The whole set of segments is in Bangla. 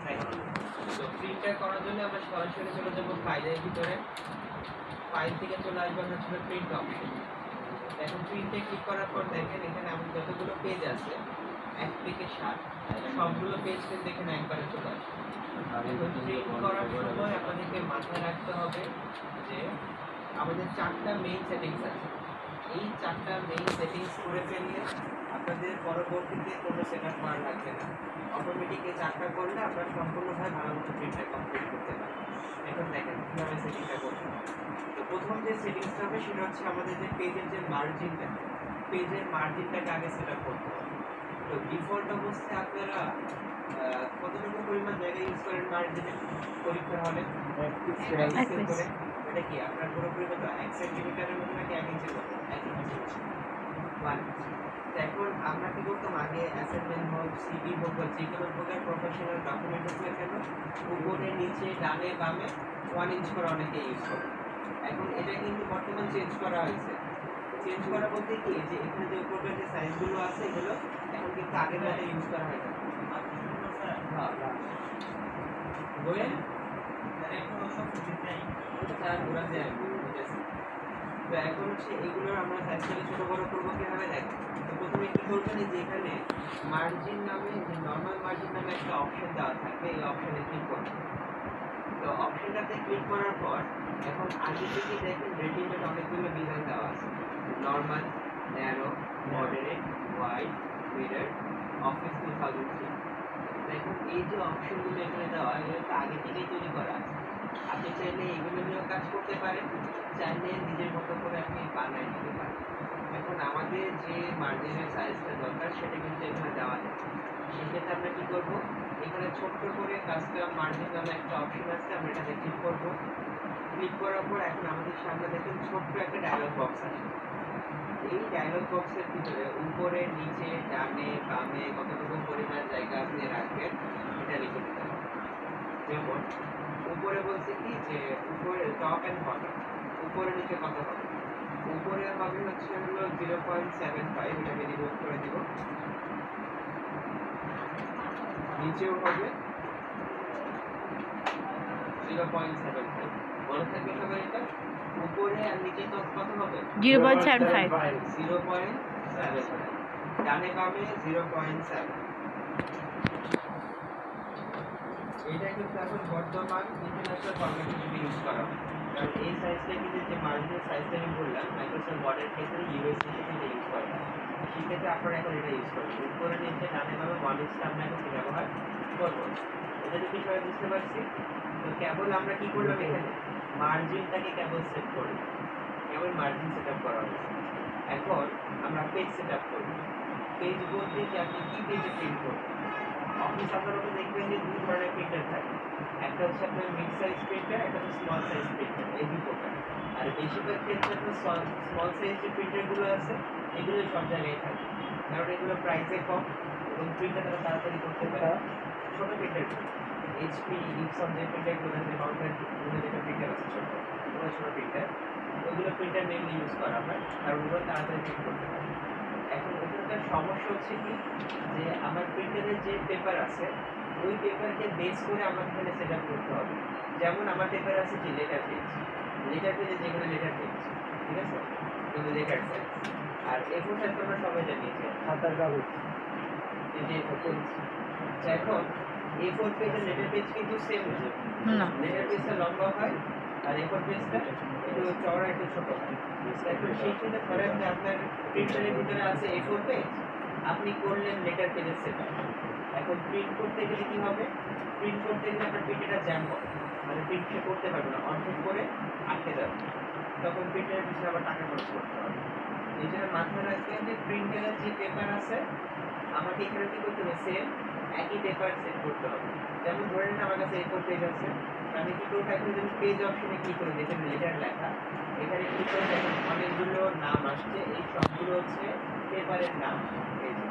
তো প্রিন্টার করার জন্য আমরা সরাসরি চলে যাবো ফাইলের ভিতরে। ফাইল থেকে চলে আসবো হচ্ছে প্রিন্ট অপশন। এখন প্রিন্টে ক্লিক করার পর দেখেন এখানে আমাদের যতগুলো পেজ আছে 1 থেকে 7 সবগুলো পেজ কিন্তু এখানে একবারে চলে আসবে। এখন প্রিন্ট করার সময় আপনাদেরকে মাথায় রাখতে হবে যে আমাদের 4টা মেইন সেটিংস আছে। এই 4টা মেইন সেটিংস করে ফেললে আপনাদের পরবর্তীতে কোনো সেটআপ করা লাগবে না। অটোমেটিক এই 4টা করলে আপনারা সম্পূর্ণভাবে ভালো মতো প্রিন্টটা কমপ্লিট করতে পারবেন। এখন দেখেন কিভাবে সেটিংটা করতে হবে। তো প্রথম যে সেটিংসটা হবে সেটা হচ্ছে আমাদের যে পেজের যে মার্জিনটা, পেজের মার্জিনটাকে আগে সেটআপ করতে হবে। তো ডিফল্ট অবস্থায় আপনারা কতটুকু পরিমাণ জায়গা ইউজ করেন মার্জিনে পরীক্ষার হলে? 1 পিক্সেল করে। এটা কি আপনার পুরোপুরি কত 1 সেন্টিমিটারের মতো নাকি 1 ইঞ্চির মতো? 1 ইঞ্চি। 1 এখন আমরা কি করতাম আগে অ্যাসাইনমেন্ট হোক, সিভি হোক বা যে কোনো প্রকার প্রফেশনাল ডকুমেন্ট হোক না কেন উপরে নিচে ডানে বামে 1 ইঞ্চ করে অনেকে ইউজ করে। এখন এটা কিন্তু বর্তমান চেঞ্জ করা হয়েছে। চেঞ্জ করা বলতে কি যে এখানে যে উপরে যে সাইজগুলো আছে এগুলো এখন কিন্তু আগের মতো ইউজ করা হয় না। হ্যাঁ বলেন এখন সব দিতে নাই স্যার পুরো যায় বুঝেছি। তো এখন হচ্ছে এগুলোর আমরা সাইজটাকে ছোট বড় করবো কিভাবে দেখেন। তো প্রথমে কি করবেন যে এখানে মার্জিন নামে যে নরমাল মার্জিন নামে একটা অপশন দেওয়া থাকবে, এই অপশনে ক্লিক করবেন। তো অপশনটাতে ক্লিক করার পর এখন আগে থেকে দেখেন রেটিংয়ের অনেকগুলো বিধান দেওয়া আছে। Normal, narrow, moderate, wide, mirror, office 2003। দেখুন এই যে অপশনগুলো এখানে দেওয়া এগুলো তো আগে থেকেই তৈরি করা আছে। আপনি চাইলে এগুলো নিয়েও কাজ করতে পারেন, চাইলে নিজের মতো করে আপনি বানায় নিতে পারেন। এখন আমাদের যে মার্জিনের সাইজটা দরকার সেটা কিন্তু এখানে দেওয়া নেই। সেক্ষেত্রে আমরা কী করবো, এখানে ছোট্ট করে কাস্টম মার্জিন নামে একটা অপশন আছে, আমরা এটাতে ক্লিক করবো। ক্লিক করার পর এখন আমাদের সামনে দেখুন ছোট্ট একটা ডায়লগ বক্স আছে। এই ডায়লগ বক্সের ভিতরে উপরে নিচে ডানে বামে কতটুকু পরিমাণ জায়গা আপনি রাখবেন এটা লিখে দিতে হবে। যেমন উপরে বলছে কি যে উপরে টপ অ্যান্ড বটম, উপরে নিচে কত হবে? উপরে হবে হচ্ছে হলো 0.75, এটাকে রিমুভ করে দিব। নিচেও হবে 0.75। মনে থাকবে সবাই এটা? উপরে আর নিচে কত হবে? 0.75। 0.75। ডানে বামে 0.7। এটা কিন্তু এখন বর্তমান ইন্টারন্যাশনাল ফরম্যাটে যদি ইউজ করা হয়, কারণ এই সাইজটা কিন্তু যে মার্জিনের সাইজটা আমি বললাম মাইক্রোসফট ওয়ার্ডের ক্ষেত্রে ইউএসএ থেকে ইউজ করা হয়। সেক্ষেত্রে আপনারা এখন এটা ইউজ করবেন। উপরে নিচে ডানে বামে 1 ইঞ্চটা আমরা এখন ব্যবহার করবো। এটা যদি সবাই বুঝতে পারছি। তো কেবল আমরা কি করলাম এখানে মার্জিনটাকে কেবল সেট করলাম, কেবল মার্জিন সেট আপ করা হয়েছে। এখন আমরা পেজ সেট আপ করব। পেজ বলতে যে আপনি কি পেজে প্রিন্ট করবেন। অফিস সাধারণত দেখবেন যে 2 ধরনের প্রিন্টার থাকে, একটা হচ্ছে আপনার মিড সাইজ প্রিন্টার, একটা হচ্ছে স্মল সাইজ প্রিন্টার, এই দুই প্রকার। আর বেশিরভাগ ক্ষেত্রে আপনার স্মল সাইজ যে প্রিন্টারগুলো আছে এগুলো সব জায়গায় থাকে, কারণ এগুলো প্রাইসে কম এবং প্রিন্টারটা তাড়াতাড়ি করতে পারে। ছোট প্রিন্টার এইচপি, ইপসন যে প্রিন্টারগুলো আছে, মাউন্টেন যেটা প্রিন্টার আছে ছোট, ওগুলো ছোট প্রিন্টার, ওইগুলো প্রিন্টার মেইনলি ইউজ করা হয় কারণ ওগুলো তাড়াতাড়ি প্রিন্ট করতে পারে। এখন ওখানকার সমস্যা হচ্ছে কি যে আমার প্রিন্টারের যে পেপার আছে ওই পেপারকে বেস করে আমাকে এখানে সেট আপ করতে হবে। যেমন আমার পেপার আছে যে লেটার পেজ, লেটার পেজে যেগুলো লেটার পেজ, ঠিক আছে, এগুলো লেটার সাইজ। আর A4 সাইজ আমরা সবাই জানি যে খাতার কাগজ, এই যে A4 পেজ। এখন A4 পেজের লেটার পেজ কিন্তু সেম না, লেটার পেজটা লম্বা হয় আর A4 পেজটা একটু চওড়া একটু ছোট হয়। এখন সেই ক্ষেত্রে ধরেন যে আপনার প্রিন্টারের ভিতরে আছে A4 পেজ, আপনি করলেন লেটার পেজের সেটআপ। এখন প্রিন্ট করতে গেলে কি হবে, প্রিন্ট করতে গেলে আপনার প্রিন্টারটা জ্যাম হবে, মানে প্রিন্ট করতে পারবে না, অর্ধেক করে আটকে যাবে, তখন প্রিন্টারের পিছনে আবার টাকা খরচ করতে হবে। এই জন্য মাথায় রাখবেন যে প্রিন্টারের যে পেপার আছে আমাকে এখানে কি করতে হবে, সেম একই পেপার সেট করতে হবে। যেমন ধরে নিন আমার কাছে A4 পেজ আছে, আমি কি করবো, এখন যদি পেজ অপশনে ক্লিক করে দেখেন লেটার লেখা, এখানে ক্লিক করে দেখেন অনেকগুলো নাম আসছে, এই সবগুলো হচ্ছে পেপারের নাম। এই যে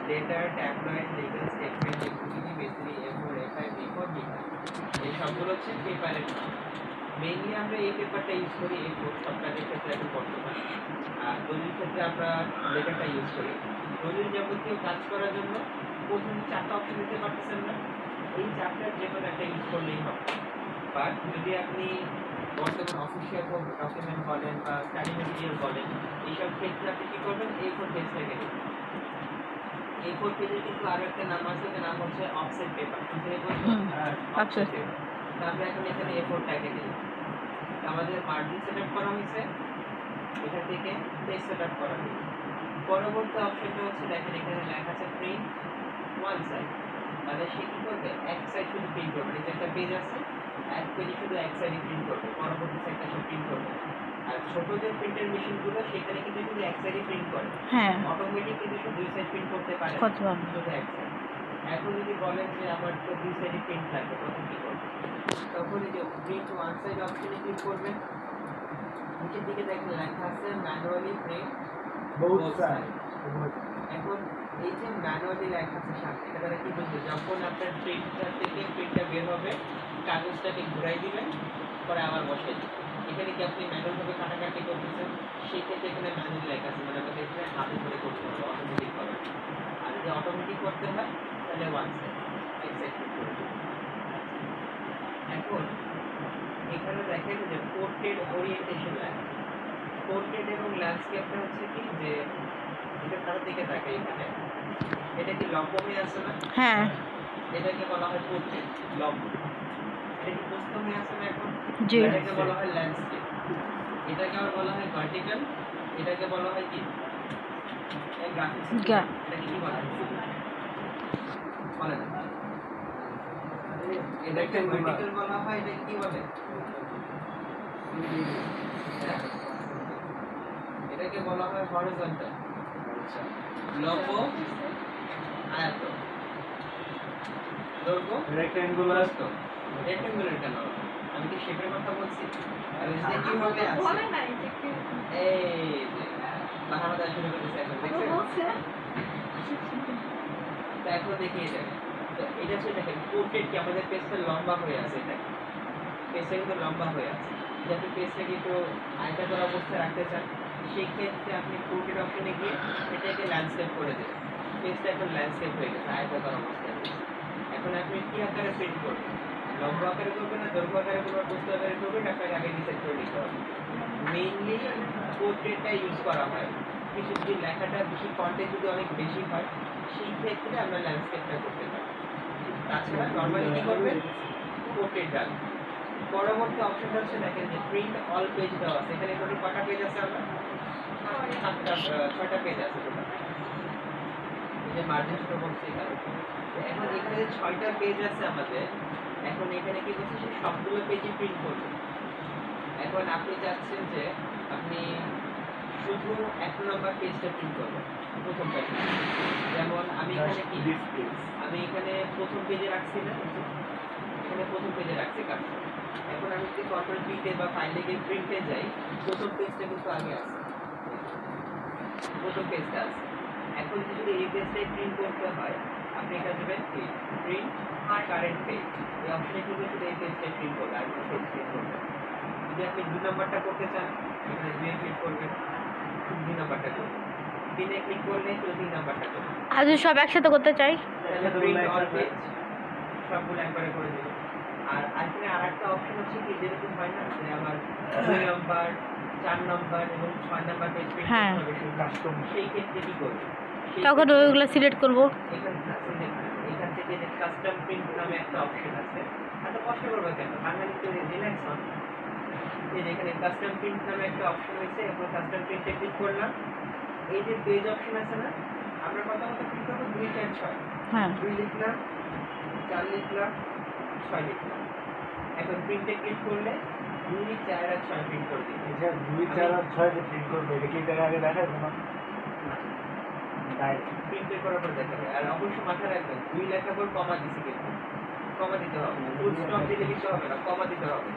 letter, tabloid, legal statement, FDG, বেসিলি, A4, A5, B4, B5, এই সবগুলো হচ্ছে পেপারের নাম। মেইনলি আমরা এই পেপারটা ইউজ করি A4 সব কাজের ক্ষেত্রে এখন বর্তমান। আর দলিল ক্ষেত্রে আমরা লেটারটা ইউজ করি। দলিল যাবতীয় কাজ করার জন্য প্রথম 4টা অপশন দিতে পারতেছেন না, এই চারটার যে কোনো একটা ইউজ করলেই হবে। বাট যদি আপনি বর্তমান অফিসিয়াল ডকুমেন্ট বলেন বা স্টাডি মেটেরিয়াল বলেন, এইসব ক্ষেত্রে আপনি কি করবেন, A4 পেজটাকে নেবেন। A4 পেজের কিন্তু আরো একটা নাম আছে, ওটার নাম হচ্ছে অফসেট পেপার। শুনতে বলছেন অফসেট পেপার। তো আমরা এখন এখানে A4 টাকে দিই। আমাদের মার্জিন সেটআপ করা হয়েছে, এখান থেকে পেজ সেটআপ করা হয়েছে। পরবর্তী অপশনটা হচ্ছে দেখেন এখানে লেখা আছে প্রিন্ট ওয়ান সাইড। তাহলে সে কি করবে, এক সাইড শুধু প্রিন্ট করবে। এই যে একটা পেজ আছে, এক পেজে শুধু এক সাইডে প্রিন্ট করবে, পরবর্তী সাইডটা সে প্রিন্ট করবে। আর ছোট যে প্রিন্টার মেশিনগুলো সেখানে কিন্তু শুধু এক সাইডে প্রিন্ট করে, হ্যাঁ অটোমেটিক কিন্তু শুধু দুই সাইড প্রিন্ট করতে পারে করতে পারবে। শুধু এক সাইড। এখন যদি বলেন যে আমার তো দুই সাইডে প্রিন্ট লাগবে, তখন কি করবে, তখন এই যে প্রিন্ট ওয়ান সাইড অপশনে ক্লিক করবেন। নিচের দিকে দেখেন লেখা আছে ম্যানুয়ালি প্রিন্ট বোথ সাইড। এখন এই যে ম্যানুয়ালি লেখা আছে সামনে, এটা দ্বারা কি বুঝবে, যখন আপনার প্রিন্টার থেকে প্রিন্টটা বের হবে, কাগজটাকে ঘুরাই দিবেন, পরে আবার বসাই দিবেন। এখানে কি আপনি ম্যানুয়ালভাবে কাটাকাটি করতেছেন, সেই ক্ষেত্রে এখানে ম্যানুয়ালি লেখা আছে, মানে আমাদের এখানে হাতে ধরে করতে হবে, অটোমেটিক হবে। আর যদি অটোমেটিক করতে হয় তাহলে ওয়ান সাইড, এক সাইড করে দিবেন। এখন এখানে দেখেন যে পোর্ট্রেট ওরিয়েন্টেশন লেখা। পোর্ট্রেট এবং ল্যান্ডস্কেপটা হচ্ছে কি, যে এটা তার দিকে থাকে, এখানে এটা কি লম্ব হয়ে আছে না, হ্যাঁ এটাকে বলা হয় পোর্ট্রেট, লম্ব। এটা কি প্রস্থ হয়ে আছে না এখন, জি এটাকে বলা হয় ল্যান্ডস্কেপ। এটাকে আবার বলা হয় ভার্টিক্যাল, এটাকে বলা হয় কি গ্রাফিক্স। এটাকে কি বলা হয় বলেন, এটাকে ভার্টিক্যাল বলা হয়, এটা কি বলে, এটাকে বলা হয় হরিজন্টাল, লম্ব, আয়ত, দৈর্ঘ্য, রেক্ট্যাঙ্গুলার। রেক্ট্যাঙ্গুলার কেন, আমি কি শেপের কথা বলছি? আর এটা কি হবে আছে, বলে না এই যে বাহামাদা শুরু করতেছে এখন, দেখছেন? তো এখন দেখি এটা, তো এটা হচ্ছে দেখেন পোর্ট্রেট কি আমাদের পেজটা লম্বা হয়ে আছে, এটা পেজটা কিন্তু লম্বা হয়ে আছে। যদি আপনি পেজটাকে একটু আয়তাকার অবস্থায় রাখতে চান, সেই ক্ষেত্রে আপনি পোর্ট্রেট অপশনে গিয়ে এটাকে ল্যান্ডস্কেপ করে দেবেন। পেজটা এখন ল্যান্ডস্কেপ হয়ে গেছে, আয়তাকার অবস্থায়। এখন আপনি কি আকারে প্রিন্ট করবেন, লম্বা আকারে করবেন না দৈর্ঘ্য আকারে করবেন, প্রস্থ আকারে করবেন, আপনাকে আগে ডিসাইড করে নিতে হবে। মেইনলি পোর্ট্রেটটা ইউজ করা হয়, কিছু যদি লেখাটা বেশি কন্টেন্ট যদি অনেক বেশি হয়, সেই ক্ষেত্রে আমরা ল্যান্ডস্কেপটা করতে পারি। তাছাড়া নর্মালি কি করবেন, পোর্ট্রেট ডালবেন। পরবর্তী অপশনটা হচ্ছে দেখেন যে প্রিন্ট অল পেজ দেওয়া আছে। এখানে টোটাল কটা পেজ আছে, আমরা ছয়টা পেজ আছে টোটাল, এই যে মার্জিন ছোট বলছি এখানে। এখন এখানে যে 6টা পেজ আছে আমাদের, এখন এখানে কি করছে, সে সবগুলো পেজই প্রিন্ট করবে। এখন আপনি চাচ্ছেন যে আপনি শুধু 1 নম্বর পেজটা প্রিন্ট করবেন, প্রথম পেজ। যেমন আমি এখানে কি, আমি এখানে প্রথম পেজে রাখছি না, এখানে প্রথম পেজে রাখছি কাজটা। এখন আমি যদি কন্ট্রোল পিতে বা ফাইলে গিয়ে প্রিন্টে যাই, প্রথম পেজটা কিন্তু আগে আছে, প্রথম পেজটা আছে। এখন যদি এই পেজটাই প্রিন্ট করতে হয়, আপনি এটা দেবেন কি প্রিন্ট আর কারেন্ট পেজ, এই অপশনে ক্লিক করে শুধু এই পেজটাই প্রিন্ট করবে, আর কোনো পেজ প্রিন্ট করবে না। যদি আপনি 2 নাম্বারটা করতে চান, এখানে 2 ক্লিক করবেন, 2 নাম্বারটা করবেন, 3 এ ক্লিক করলে 3 নাম্বারটা করবেন। আর যদি সব একসাথে করতে চাই, তাহলে প্রিন্ট অল পেজ সবগুলো একবারে করে দিবেন। আর এখানে আরেকটা অপশন হচ্ছে কি, যেরকম হয় না যে আমার 2 নাম্বার, 4 নাম্বার এবং 6 নাম্বার পেজ প্রিন্ট হ্যাঁ। করতে হবে শুধু কাস্টম, সেই ক্ষেত্রে কি করব, তখন ওইগুলো সিলেক্ট করব। এখান থেকে যে কাস্টম প্রিন্ট নামে একটা অপশন আছে, এত কষ্ট করবে কেন, বাংলা লিখতে রিল্যাক্স হন। এই যে এখানে কাস্টম প্রিন্ট নামে একটা অপশন হয়েছে, এরপর কাস্টম প্রিন্টে ক্লিক করলাম। এই যে পেজ অপশন আছে না, আমরা কত কত প্রিন্ট করবো, 2 4 6, হ্যাঁ 2 লিখলাম, 4 লিখলাম, 6 লিখলাম। এখন প্রিন্টে ক্লিক করলে 2 4 আর 6 প্রিন্ট করে দিবে। এটা 2 4 আর 6 যে প্রিন্ট করবে, এটা কি তার আগে দেখাবে না? তাই প্রিন্ট করার পর দেখাবে। আর অবশ্যই মাথায় রাখবেন 2 লেখার পর কমা দিছি কিন্তু, কমা দিতে হবে, ফুল স্টপ দিয়ে লিখতে হবে না, কমা দিতে হবে।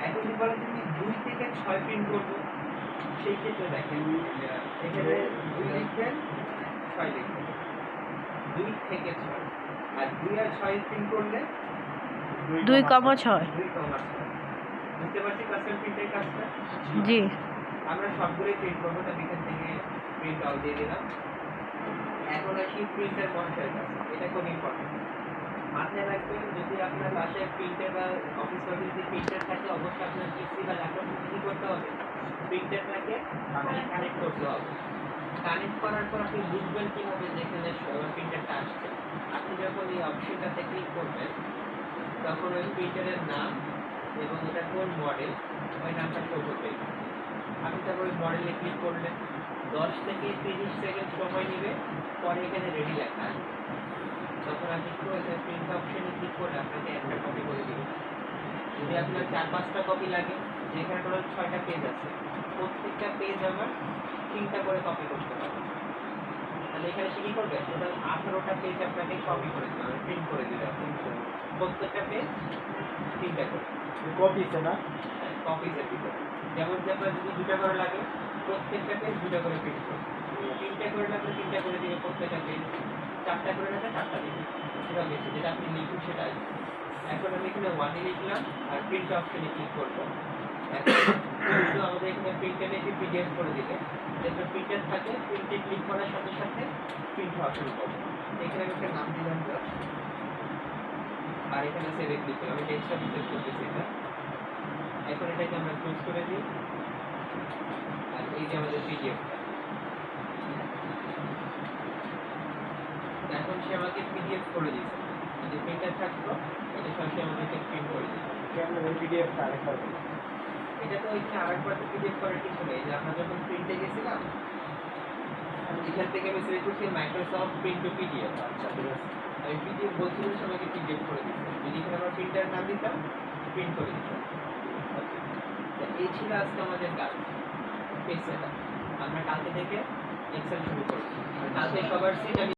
এখন যদি বলেন তুমি 2 থেকে 6 প্রিন্ট করবো, সেই ক্ষেত্রে দেখেন এখানে 2 লিখবেন, 6 লিখবেন, 2 থেকে 6। আর 2 আর 6 প্রিন্ট করলে 2, 6। 2, 6। বুঝতে পারছি কাস্টম প্রিন্টের কাজটা? জি আমরা সবগুলোই প্রিন্ট করবো, তাহলে এখান থেকে প্রিন্ট আউট দিয়ে দিলাম। এখন আসি প্রিন্টার মনিটরের কাছে, এটা খুব ইম্পর্টেন্ট। মাথায় রাখবেন আপনার বাসায় প্রিন্টার বা অফিস যদি প্রিন্টার থাকে অবশ্যই আপনার পিসি বা ল্যাপটপে কি করতে হবে, প্রিন্টারটাকে কানেক্ট করতে হবে। কানেক্ট করার পর আপনি বুঝবেন কীভাবে যেখানে প্রিন্টারটা আসছে। আপনি যখন এই অপশনটাতে ক্লিক করবেন তখন ওই প্রিন্টারের নাম এবং এটা কোন মডেল ওই নামটা শো করবে। আপনি তারপর ওই মডেলে ক্লিক করলেন, 10 থেকে 30 সেকেন্ড সময় নেবে, পরে এখানে রেডি লেখা আসবে। তখন আপনি কি করবেন, প্রিন্ট অপশনে ক্লিক করলে আপনাকে একটা কপি করে দিবে। যদি আপনার 4-5টা কপি লাগে, যেখানে টোটাল 6টা পেজ আছে, প্রত্যেকটা পেজ আমার 3টা করে কপি করতে হবে। তাহলে এখানে সে কি করবে, টোটাল 18টা পেজ আপনাকে কপি করে দিতে হবে, প্রিন্ট করে দিতে হবে। প্রত্যেকটা পেজ 3টা করে কপিছে না কপিজের ভিতরে। যেমন যে আপনার যদি 2টা করে লাগে, প্রত্যেকটা পেজ 2টা করে প্রিন্ট করবে। 3টা করে লাগলে 3টা করে দিবে প্রত্যেকটা পেজ, 4টা করে লাগলে 4টা দিবে। সেটা বেশি যেটা আপনি লিখুন সেটা আসবে। এখন আমি এখানে 1 লিখলাম আর প্রিন্ট অপশনে ক্লিক করবো। এখন শুধু আমাদের এখানে প্রিন্টারে একটি পিডিএফ করে দিলে, যেটা প্রিন্টার থাকে প্রিন্টে ক্লিক করার সাথে সাথে প্রিন্ট হওয়া শুরু করবে। এখানে আমি একটা নাম দিলাম তো, আর এখানে সেভে ক্লিক করলাম। আমি টেক্সটটা সেভ করতেছি এটা। এখন এটাকে আমরা ক্লোজ করে দিই, আর এই যে আমাদের পিডিএফটা, এখন সে আমাকে পিডিএফ করে দিয়েছে। যে প্রিন্টার থাকতো এটা সরাসরি আমাদেরকে প্রিন্ট করে দিচ্ছে। কেমন পিডিএফ আরেকবার এটা তো এখানে আরেকবার তো পিডিএফ করার কিছু নেই, যে আমরা যখন প্রিন্টে গেছিলাম এখান থেকে আমি সিলেক্ট করছি মাইক্রোসফট প্রিন্ট টু পিডিএফ। আচ্ছা ঠিক আছে আমি পিডিএফ বলছিলাম সবাইকে পিডিএফ করে দিচ্ছি। যদি এখানে আমরা প্রিন্টার নাম দিতাম, প্রিন্ট করে দিতাম। এই ছিল আজকে আমাদের কাজ, পেজ সেটআপ। আমরা কালকে থেকে এক্সেল শুরু করছি। কালকে সবার সিট আমি